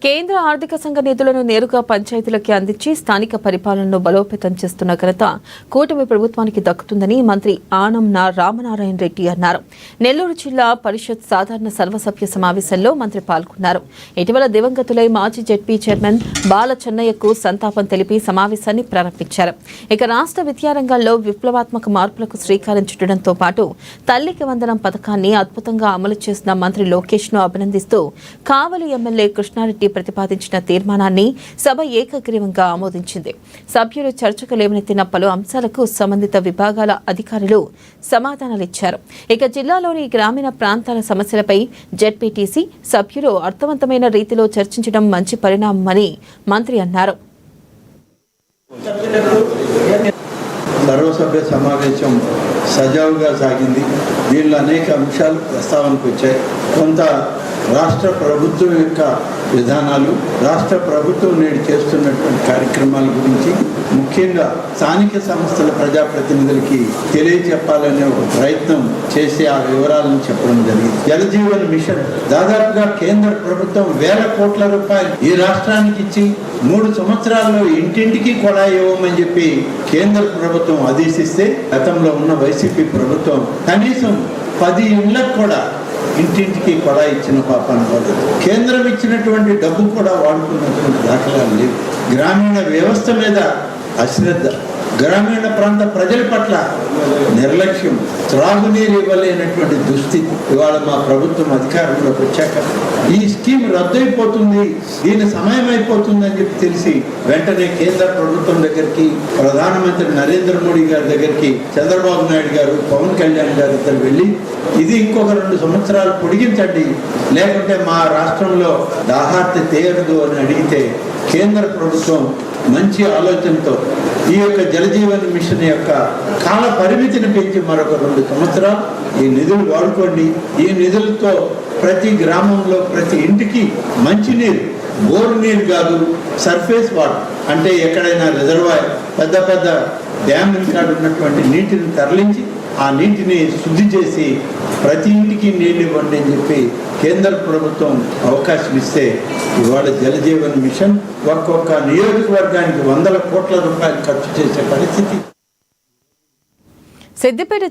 కేంద్ర ఆర్థిక సంఘ నిధులను నేరుగా పంచాయతీలకి అందించి స్థానిక పరిపాలనను బలోపేతం చేస్తున్న ఘనత కూటమి ప్రభుత్వానికి దక్కుతుందని మంత్రి ఆనం రామనారాయణ రెడ్డి అన్నారు. నెల్లూరు జిల్లా పరిషత్ సాధారణ సర్వసభ్య సమావేశంలో మంత్రి పాల్గొన్నారు. ఇటీవల దివంగతులై మాజీ జెడ్పీ చైర్మన్ బాల చెన్నయ్యకు సంతాపం తెలిపి సమావేశాన్ని ప్రారంభించారు. ఇక రాష్ట్ర విద్యారంగంలో విప్లవాత్మక మార్పులకు శ్రీకారం చుట్టడంతో పాటు తల్లికి వందనం పథకాన్ని అద్భుతంగా అమలు చేసిన మంత్రి లోకేష్ ను అభినందిస్తూ కావలి ఎమ్మెల్యే కృష్ణారెడ్డి ప్రతిపాదించిన తీర్మానాన్ని సభ ఏకగ్రీవంగా ఆమోదించింది. సభ్యులు చర్చకు లేవనెత్తిన పలు అంశాలకు సంబంధిత విభాగాల అధికారులు సమాధానాలిచ్చారు. ఇక జిల్లాలోని గ్రామీణ ప్రాంతాల సమస్యలపై జెడ్పీటీసీ సభ్యులు అర్థవంతమైన రీతిలో చర్చించడం మంచి పరిణామమని మంత్రి అన్నారు. సర్వసభ్య సమావేశం సజావుగా సాగింది. దీనిలో అనేక అంశాలు ప్రస్తావనకు వచ్చాయి. కొంత రాష్ట్ర ప్రభుత్వం యొక్క విధానాలు, రాష్ట్ర ప్రభుత్వం నేడు చేస్తున్నటువంటి కార్యక్రమాల గురించి, ముఖ్యంగా స్థానిక సంస్థల ప్రజాప్రతినిధులకి తెలియజెప్పాలనే ఒక ప్రయత్నం చేసి ఆ వివరాలను చెప్పడం జరిగింది. జలజీవన్ మిషన్ దాదాపుగా కేంద్ర ప్రభుత్వం వేల కోట్ల రూపాయలు ఈ రాష్ట్రానికి ఇచ్చి 3 సంవత్సరాల్లో ఇంటింటికి కొళాయి ఇవ్వమని చెప్పి కేంద్ర ప్రభుత్వం ఆదేశిస్తే, గతంలో ఉన్న వైసీపీ ప్రభుత్వం కనీసం 10 ఇళ్లకు కూడా ఇంటింటికి కొళాయి ఇచ్చిన పాపాన్ని పడదు. కేంద్రం ఇచ్చినటువంటి డబ్బు కూడా వాడుకున్నటువంటి దాఖలాలు లేవు. గ్రామీణ వ్యవస్థ మీద అశ్రద్ధ, గ్రామీణ ప్రాంత ప్రజల పట్ల నిర్లక్ష్యం, త్రాగునీరు ఇవ్వలేనటువంటి దుస్థితి. ఇవాళ మా ప్రభుత్వం అధికారంలోకి వచ్చాక ఈ స్కీమ్ రద్దయిపోతుంది, దీని సమయం అయిపోతుంది అని చెప్పి తెలిసి వెంటనే కేంద్ర ప్రభుత్వం దగ్గరికి, ప్రధానమంత్రి నరేంద్ర మోడీ గారి దగ్గరికి చంద్రబాబు నాయుడు గారు, పవన్ కళ్యాణ్ గారు ఇద్దరు వెళ్ళి ఇది ఇంకొక 2 సంవత్సరాలు పొడిగించండి, లేకుంటే మా రాష్ట్రంలో దాహార్తి తీరదు అని అడిగితే కేంద్ర ప్రభుత్వం మంచి ఆలోచనతో ఈ యొక్క జలజీవన్ మిషన్ యొక్క కాల పరిమితిని పెంచి మరొక 2 సంవత్సరాలు ఈ నిధులు వాడుకోండి. ఈ నిధులతో ప్రతి గ్రామంలో ప్రతి ఇంటికి మంచినీరు, బోరు నీరు కాదు, సర్ఫేస్ వాటర్ అంటే ఎక్కడైనా రిజర్వాయర్, పెద్ద పెద్ద డ్యామ్ కాడ ఉన్నటువంటి నీటిని తరలించి ఆ నీటిని శుద్ధి చేసి ప్రతి ఇంటికి నీళ్ళు ఇవ్వండి అని చెప్పి కేంద్ర ప్రభుత్వం అవకాశం ఇస్తే ఇవాళ జలజీవన్ మిషన్ ఒక్కొక్క నియోజకవర్గానికి 100 కోట్ల రూపాయలు ఖర్చు చేసే పరిస్థితి. సిద్దిపేట